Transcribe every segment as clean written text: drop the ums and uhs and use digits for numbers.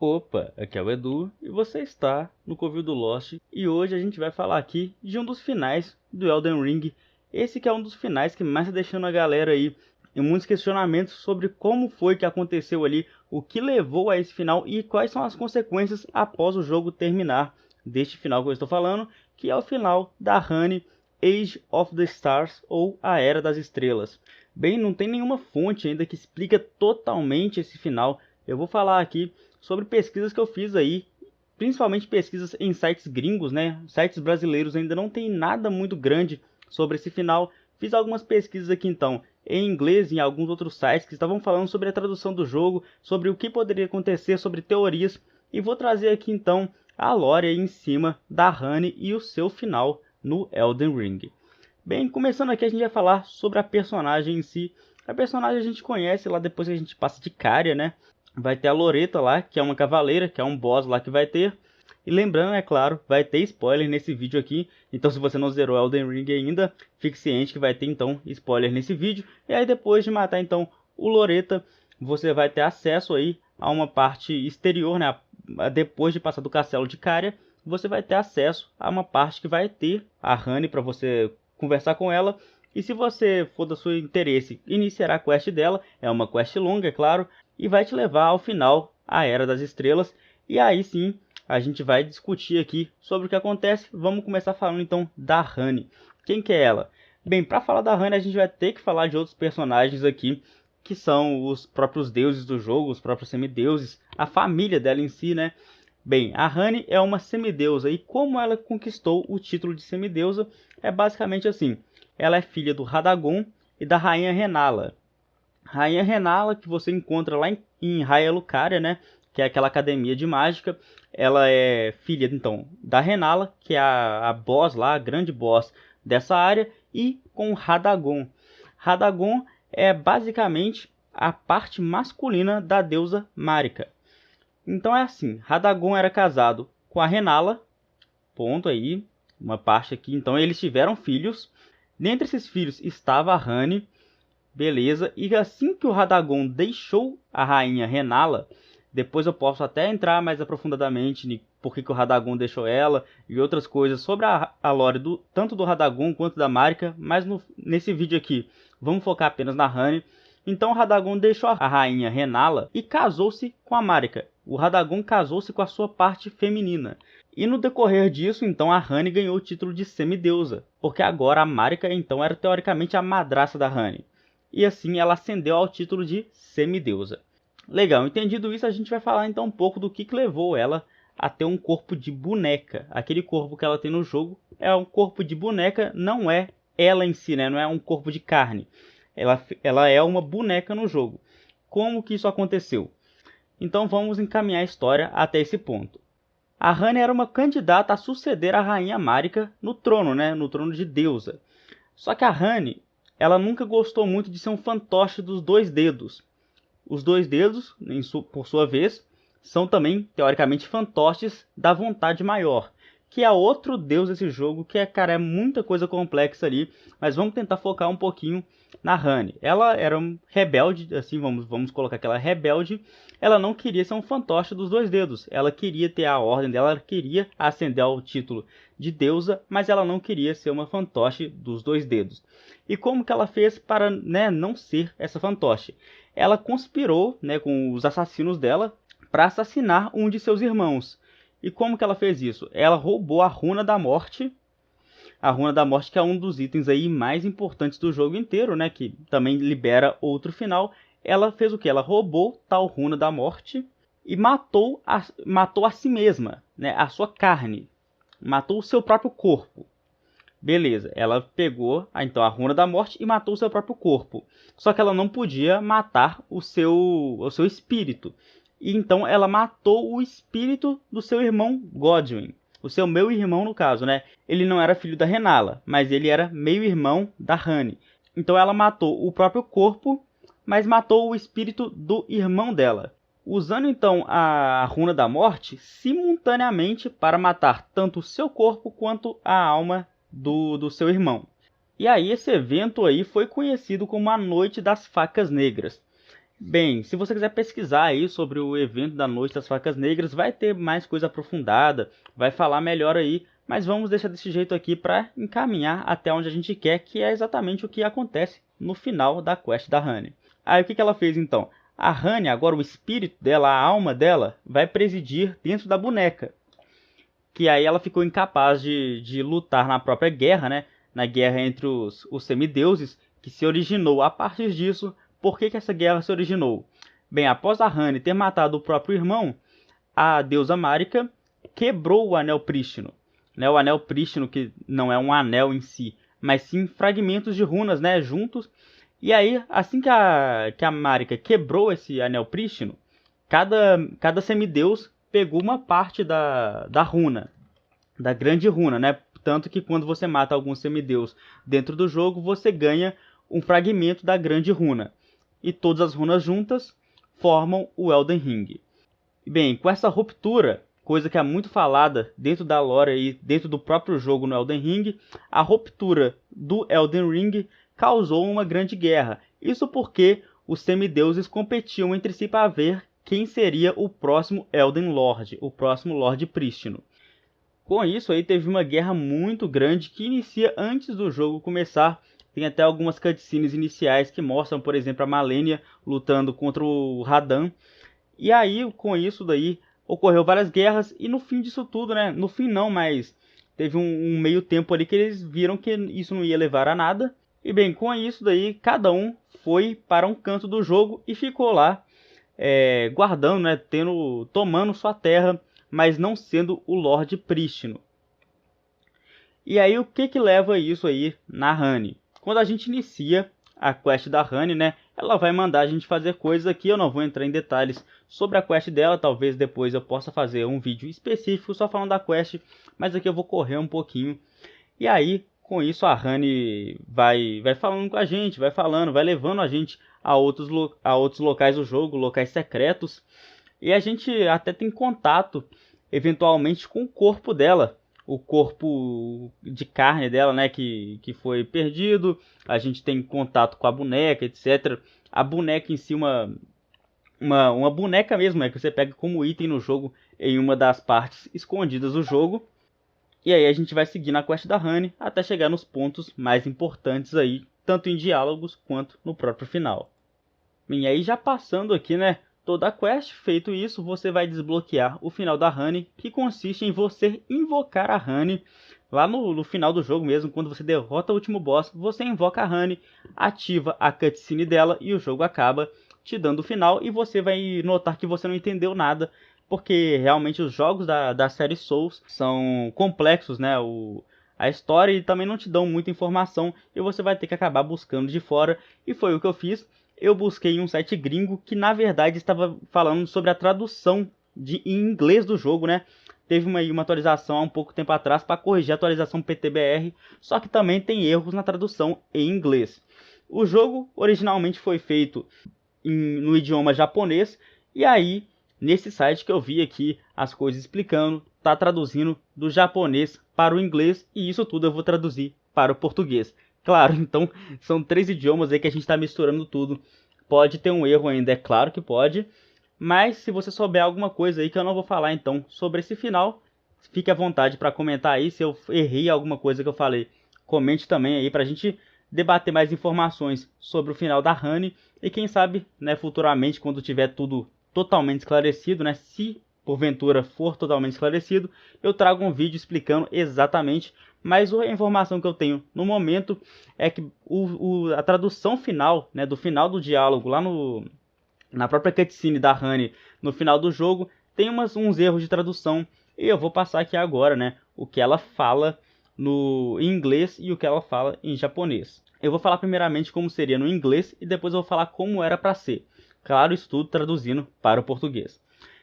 Opa, aqui é o Edu e você está no Covil do Lost e hoje a gente vai falar aqui de um dos finais do Elden Ring. Esse que é um dos finais que mais está deixando a galera aí em muitos questionamentos sobre como foi que aconteceu ali, o que levou a esse final e quais são as consequências após o jogo terminar deste final que eu estou falando, que é o final da Honey Age of the Stars ou a Era das Estrelas. Bem, não tem nenhuma fonte ainda que explica totalmente esse final. Eu vou falar aqui sobre pesquisas que eu fiz aí, principalmente pesquisas em sites gringos, né? Sites brasileiros ainda não tem nada muito grande sobre esse final. Fiz algumas pesquisas aqui então em inglês e em alguns outros sites que estavam falando sobre a tradução do jogo, sobre o que poderia acontecer, sobre teorias, e vou trazer aqui então a lore aí em cima da Honey e o seu final no Elden Ring. Bem, começando aqui a gente vai falar sobre a personagem em si. A personagem a gente conhece lá depois que a gente passa de Caria, né? Vai ter a Loretta lá, que é uma cavaleira, que é um boss lá que vai ter. E lembrando, é claro, vai ter spoiler nesse vídeo aqui. Então se você não zerou Elden Ring ainda, fique ciente que vai ter então spoiler nesse vídeo. E aí depois de matar então o Loretta, você vai ter acesso aí a uma parte exterior, né? Depois de passar do castelo de Caria, você vai ter acesso a uma parte que vai ter a Honey para você conversar com ela. E se você for do seu interesse, iniciará a quest dela. É uma quest longa, é claro, e vai te levar ao final, a Era das Estrelas. E aí sim, a gente vai discutir aqui sobre o que acontece. Vamos começar falando então da Honey. Quem que é ela? Bem, para falar da Honey, a gente vai ter que falar de outros personagens aqui, que são os próprios deuses do jogo, os próprios semideuses, a família dela em si, né? Bem, a Honey é uma semideusa, e como ela conquistou o título de semideusa é basicamente assim. Ela é filha do Radagon e da Rainha Renala. Rainha Renala, que você encontra lá em Raya Lucaria, né? Que é aquela academia de mágica. Ela é filha, então, da Renala, que é a boss lá, a grande boss dessa área, e com Radagon. Radagon é basicamente a parte masculina da deusa Marika. Então é assim, Radagon era casado com a Renala, ponto aí, uma parte aqui. Então eles tiveram filhos. Dentre esses filhos estava a Honey. Beleza, e assim que o Radagon deixou a rainha Renala, depois eu posso até entrar mais aprofundadamente em por que o Radagon deixou ela e outras coisas sobre a lore tanto do Radagon quanto da Marika, mas nesse vídeo aqui vamos focar apenas na Honey. Então o Radagon deixou a rainha Renala e casou-se com a Marika. O Radagon casou-se com a sua parte feminina. E no decorrer disso, então, a Honey ganhou o título de semideusa, porque agora a Marika então era teoricamente a madraça da Honey. E assim ela ascendeu ao título de semideusa. Legal, entendido isso, a gente vai falar então um pouco do que levou ela a ter um corpo de boneca. Aquele corpo que ela tem no jogo é um corpo de boneca, não é ela em si, né? Não é um corpo de carne. Ela é uma boneca no jogo. Como que isso aconteceu? Então vamos encaminhar a história até esse ponto. A Honey era uma candidata a suceder a Rainha Marika no trono, né? No trono de deusa. Só que a Honey, ela nunca gostou muito de ser um fantoche dos dois dedos. Os dois dedos, por sua vez, são também, teoricamente, fantoches da vontade maior, que é outro deus desse jogo, que cara, é muita coisa complexa ali, mas vamos tentar focar um pouquinho na Honey. Ela era um rebelde, assim, vamos colocar que ela é rebelde. Ela não queria ser um fantoche dos dois dedos, ela queria ter a ordem dela, ela queria ascender ao título de deusa, mas ela não queria ser uma fantoche dos dois dedos. E como que ela fez para, né, não ser essa fantoche? Ela conspirou, né, com os assassinos dela para assassinar um de seus irmãos. E como que ela fez isso? Ela roubou a Runa da Morte. A Runa da Morte, que é um dos itens aí mais importantes do jogo inteiro, né, que também libera outro final. Ela fez o que? Ela roubou tal Runa da Morte e matou a si mesma, né, a sua carne. Matou o seu próprio corpo. Beleza, ela pegou então a Runa da Morte e matou o seu próprio corpo. Só que ela não podia matar o seu espírito. E então ela matou o espírito do seu irmão Godwyn. O seu meio-irmão, no caso, né? Ele não era filho da Renala, mas ele era meio-irmão da Honey. Então ela matou o próprio corpo, mas matou o espírito do irmão dela. Usando então a Runa da Morte simultaneamente para matar tanto o seu corpo quanto a alma do seu irmão. E aí esse evento aí foi conhecido como a Noite das Facas Negras. Bem, se você quiser pesquisar aí sobre o evento da Noite das Facas Negras, vai ter mais coisa aprofundada, vai falar melhor aí, mas vamos deixar desse jeito aqui para encaminhar até onde a gente quer, que é exatamente o que acontece no final da quest da Honey. Aí o que ela fez então? A Honey, agora o espírito dela, a alma dela, vai presidir dentro da boneca. Que aí ela ficou incapaz de lutar na própria guerra, né? Na guerra entre os semideuses, que se originou a partir disso. Por que essa guerra se originou? Bem, após a Honey ter matado o próprio irmão, a deusa Marika quebrou o anel prístino. Né? O anel prístino, que não é um anel em si, mas sim fragmentos de runas, né? Juntos. E aí, assim que a Marika quebrou esse anel prístino, cada semideus pegou uma parte da runa, da grande runa, né? Tanto que quando você mata algum semideus dentro do jogo, você ganha um fragmento da grande runa. E todas as runas juntas formam o Elden Ring. Bem, com essa ruptura, coisa que é muito falada dentro da lore e dentro do próprio jogo no Elden Ring, a ruptura do Elden Ring causou uma grande guerra. Isso porque os semideuses competiam entre si para ver quem seria o próximo Elden Lord, o próximo Lorde Prístino. Com isso aí teve uma guerra muito grande que inicia antes do jogo começar. Tem até algumas cutscenes iniciais que mostram, por exemplo, a Malenia lutando contra o Radan. E aí, com isso daí, ocorreu várias guerras e no fim disso tudo, né? No fim não, mas teve um meio tempo ali que eles viram que isso não ia levar a nada. E bem, com isso daí, cada um foi para um canto do jogo e ficou lá guardando, né? Tomando sua terra, mas não sendo o Lorde Prístino. E aí, o que leva isso aí na Honey? Quando a gente inicia a quest da Honey, né? Ela vai mandar a gente fazer coisas aqui. Eu não vou entrar em detalhes sobre a quest dela. Talvez depois eu possa fazer um vídeo específico só falando da quest. Mas aqui eu vou correr um pouquinho. E aí, com isso, a Honey vai falando com a gente, vai falando, vai levando a gente a outros locais do jogo, locais secretos. E a gente até tem contato, eventualmente, com o corpo dela. O corpo de carne dela, né, que foi perdido. A gente tem contato com a boneca, etc. A boneca em si, uma boneca mesmo, que você pega como item no jogo, em uma das partes escondidas do jogo. E aí a gente vai seguir na quest da Honey até chegar nos pontos mais importantes aí, tanto em diálogos quanto no próprio final. E aí já passando aqui, né, toda a quest, feito isso, você vai desbloquear o final da Honey, que consiste em você invocar a Honey lá no final do jogo mesmo. Quando você derrota o último boss, você invoca a Honey, ativa a cutscene dela e o jogo acaba te dando o final. E você vai notar que você não entendeu nada, porque realmente os jogos da série Souls são complexos, né? A história e também não te dão muita informação e você vai ter que acabar buscando de fora. E foi o que eu fiz. Eu busquei em um site gringo que na verdade estava falando sobre a tradução em inglês do jogo, né? Teve uma atualização há um pouco tempo atrás para corrigir a atualização PTBR, só que também tem erros na tradução em inglês. O jogo originalmente foi feito no idioma japonês, e aí nesse site que eu vi aqui as coisas explicando, tá traduzindo do japonês para o inglês, e isso tudo eu vou traduzir para o português. Claro, então são 3 idiomas aí que a gente está misturando tudo. Pode ter um erro ainda, é claro que pode. Mas se você souber alguma coisa aí que eu não vou falar então sobre esse final, fique à vontade para comentar aí. Se eu errei alguma coisa que eu falei, comente também aí para a gente debater mais informações sobre o final da Honey. E quem sabe, né, futuramente, quando tiver tudo totalmente esclarecido, né, se porventura for totalmente esclarecido, eu trago um vídeo explicando exatamente. Mas a informação que eu tenho no momento é que a tradução final, né, do final do diálogo lá na própria cutscene da Honey no final do jogo, tem uns erros de tradução. E eu vou passar aqui agora, né, o que ela fala em inglês e o que ela fala em japonês. Eu vou falar primeiramente como seria no inglês e depois eu vou falar como era para ser. Claro, isso tudo traduzindo para o português.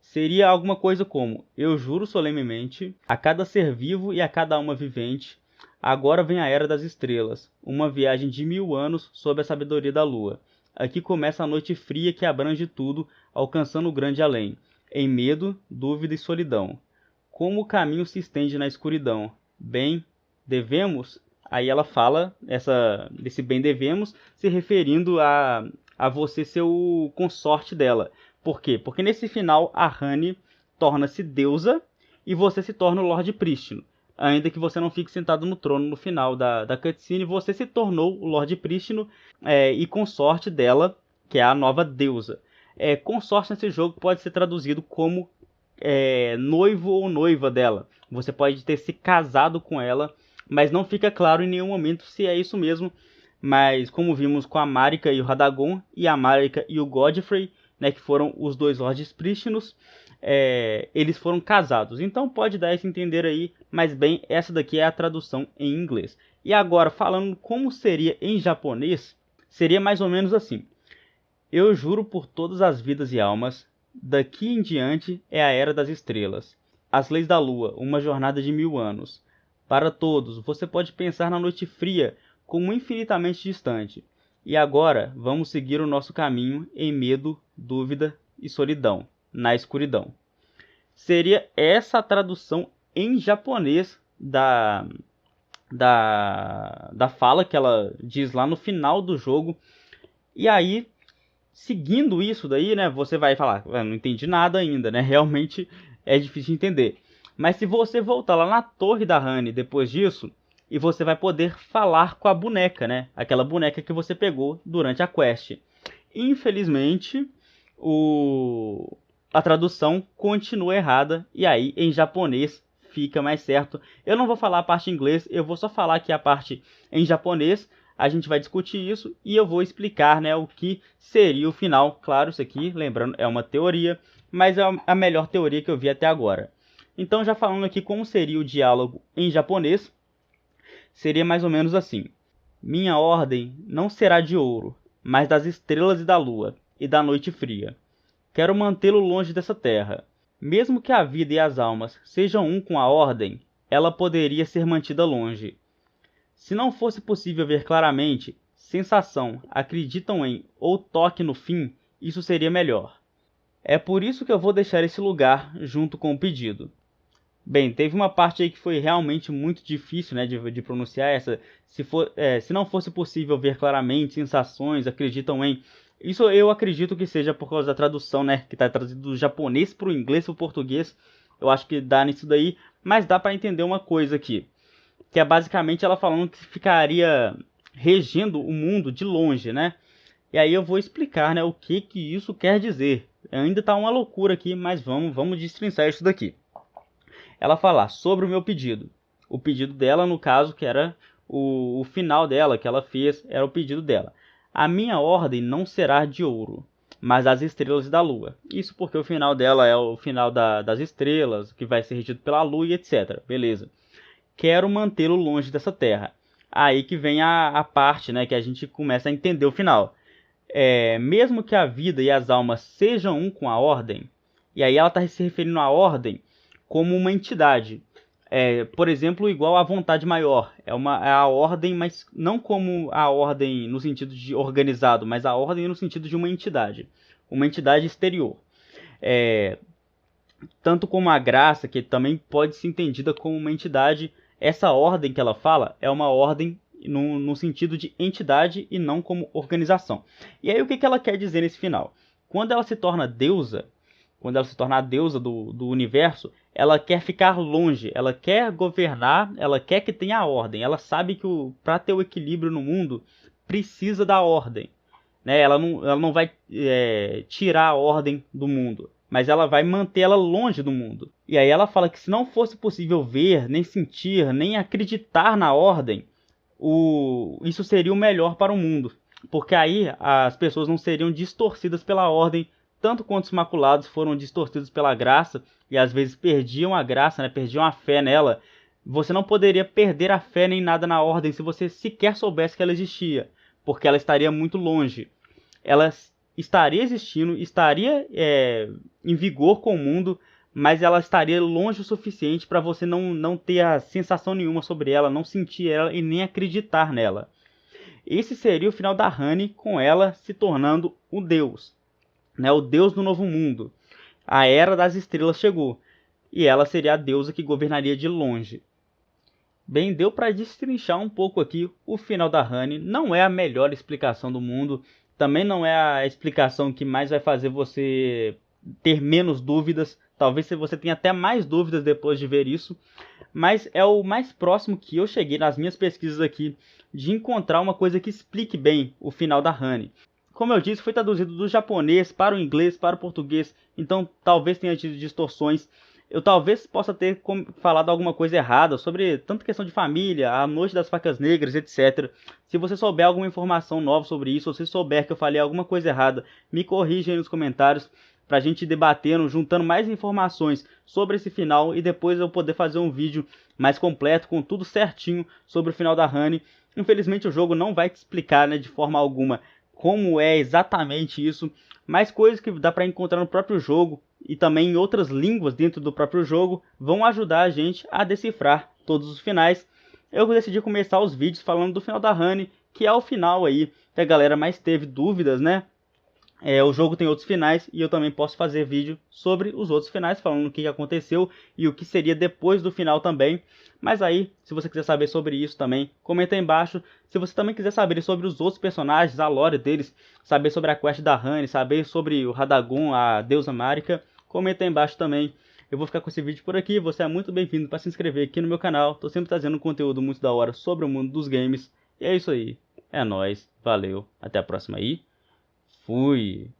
Seria alguma coisa como: eu juro solenemente, a cada ser vivo e a cada alma vivente, agora vem a Era das Estrelas, uma viagem de 1000 anos sob a sabedoria da lua. Aqui começa a noite fria que abrange tudo, alcançando o grande além, em medo, dúvida e solidão. Como o caminho se estende na escuridão. Bem, devemos... Aí ela fala desse bem devemos, se referindo a você ser o consorte dela. Por quê? Porque nesse final a Honey torna-se deusa e você se torna o Lorde Prístino. Ainda que você não fique sentado no trono no final da cutscene, você se tornou o Lorde Prístino e consorte dela, que é a nova deusa. Consorte nesse jogo pode ser traduzido como noivo ou noiva dela. Você pode ter se casado com ela, mas não fica claro em nenhum momento se é isso mesmo. Mas como vimos com a Marika e o Radagon, e a Marika e o Godfrey, né, que foram os dois Lordes Prístinos, eles foram casados. Então pode dar esse entender aí, mas bem, essa daqui é a tradução em inglês. E agora, falando como seria em japonês, seria mais ou menos assim. Eu juro por todas as vidas e almas, daqui em diante é a Era das Estrelas. As leis da Lua, uma jornada de 1000 anos. Para todos, você pode pensar na noite fria como infinitamente distante. E agora, vamos seguir o nosso caminho em medo, dúvida e solidão, na escuridão. Seria essa a tradução em japonês da fala que ela diz lá no final do jogo. E aí, seguindo isso daí, né, você vai falar, não entendi nada ainda, né? Realmente é difícil de entender. Mas se você voltar lá na torre da Honey depois disso, e você vai poder falar com a boneca, né? Aquela boneca que você pegou durante a quest. Infelizmente, a tradução continua errada, e aí em japonês fica mais certo. Eu não vou falar a parte em inglês, eu vou só falar aqui a parte em japonês. A gente vai discutir isso e eu vou explicar, né, o que seria o final. Claro, isso aqui, lembrando, é uma teoria, mas é a melhor teoria que eu vi até agora. Então, já falando aqui como seria o diálogo em japonês, seria mais ou menos assim. Minha ordem não será de ouro, mas das estrelas e da lua, e da noite fria. Quero mantê-lo longe dessa terra. Mesmo que a vida e as almas sejam um com a ordem, ela poderia ser mantida longe. Se não fosse possível ver claramente, sensação, acreditam em ou toque no fim, isso seria melhor. É por isso que eu vou deixar esse lugar junto com o pedido. Bem, teve uma parte aí que foi realmente muito difícil, né, de pronunciar essa. Se não fosse possível ver claramente, sensações, acreditam em... Isso eu acredito que seja por causa da tradução, né, que está traduzido do japonês para o inglês para o português. Eu acho que dá nisso daí, mas dá para entender uma coisa aqui. Que é basicamente ela falando que ficaria regendo o mundo de longe, né? E aí eu vou explicar, né, o que isso quer dizer. Ainda está uma loucura aqui, mas vamos destrinçar isso daqui. Ela fala sobre o meu pedido. O pedido dela, no caso, que era o final dela, que ela fez, era o pedido dela. A minha ordem não será de ouro, mas das estrelas e da lua. Isso porque o final dela é o final das estrelas, que vai ser regido pela lua e etc. Beleza. Quero mantê-lo longe dessa terra. Aí que vem a parte, né, que a gente começa a entender o final. Mesmo que a vida e as almas sejam um com a ordem, e aí ela está se referindo à ordem como uma entidade. Por exemplo, igual à vontade maior. É a ordem, mas não como a ordem no sentido de organizado, mas a ordem no sentido de uma entidade. Uma entidade exterior. Tanto como a graça, que também pode ser entendida como uma entidade. Essa ordem que ela fala é uma ordem no sentido de entidade e não como organização. E aí o que ela quer dizer nesse final? Quando ela se torna deusa, quando ela se torna a deusa do universo, ela quer ficar longe, ela quer governar, ela quer que tenha a ordem. Ela sabe que para ter o equilíbrio no mundo, precisa da ordem. Né? Ela não vai tirar a ordem do mundo, mas ela vai mantê-la longe do mundo. E aí ela fala que se não fosse possível ver, nem sentir, nem acreditar na ordem, isso seria o melhor para o mundo. Porque aí as pessoas não seriam distorcidas pela ordem, tanto quanto os maculados foram distorcidos pela graça, e às vezes perdiam a graça, né? Perdiam a fé nela. Você não poderia perder a fé nem nada na ordem se você sequer soubesse que ela existia, porque ela estaria muito longe. Ela estaria existindo, estaria em vigor com o mundo, mas ela estaria longe o suficiente para você não ter a sensação nenhuma sobre ela, não sentir ela e nem acreditar nela. Esse seria o final da Honey, com ela se tornando o Deus, né? O Deus do novo mundo. A Era das Estrelas chegou, e ela seria a deusa que governaria de longe. Bem, deu para destrinchar um pouco aqui o final da Honey. Não é a melhor explicação do mundo, também não é a explicação que mais vai fazer você ter menos dúvidas. Talvez você tenha até mais dúvidas depois de ver isso. Mas é o mais próximo que eu cheguei nas minhas pesquisas aqui de encontrar uma coisa que explique bem o final da Honey. Como eu disse, foi traduzido do japonês para o inglês, para o português, então talvez tenha tido distorções. Eu talvez possa ter falado alguma coisa errada sobre tanta questão de família, a Noite das Facas Negras, etc. Se você souber alguma informação nova sobre isso, ou se souber que eu falei alguma coisa errada, me corrija aí nos comentários para a gente ir debatendo, juntando mais informações sobre esse final e depois eu poder fazer um vídeo mais completo, com tudo certinho sobre o final da Honey. Infelizmente o jogo não vai te explicar, né, de forma alguma como é exatamente isso, mas coisas que dá para encontrar no próprio jogo e também em outras línguas dentro do próprio jogo vão ajudar a gente a decifrar todos os finais. Eu decidi começar os vídeos falando do final da Honey, que é o final aí que a galera mais teve dúvidas, né? O jogo tem outros finais e eu também posso fazer vídeo sobre os outros finais, falando o que aconteceu e o que seria depois do final também. Mas aí, se você quiser saber sobre isso também, comenta aí embaixo. Se você também quiser saber sobre os outros personagens, a lore deles, saber sobre a quest da Honey, saber sobre o Radagon, a deusa Marika, comenta aí embaixo também. Eu vou ficar com esse vídeo por aqui, você é muito bem-vindo para se inscrever aqui no meu canal. Tô sempre trazendo conteúdo muito da hora sobre o mundo dos games. E é isso aí, é nóis, valeu, até a próxima aí. Fui.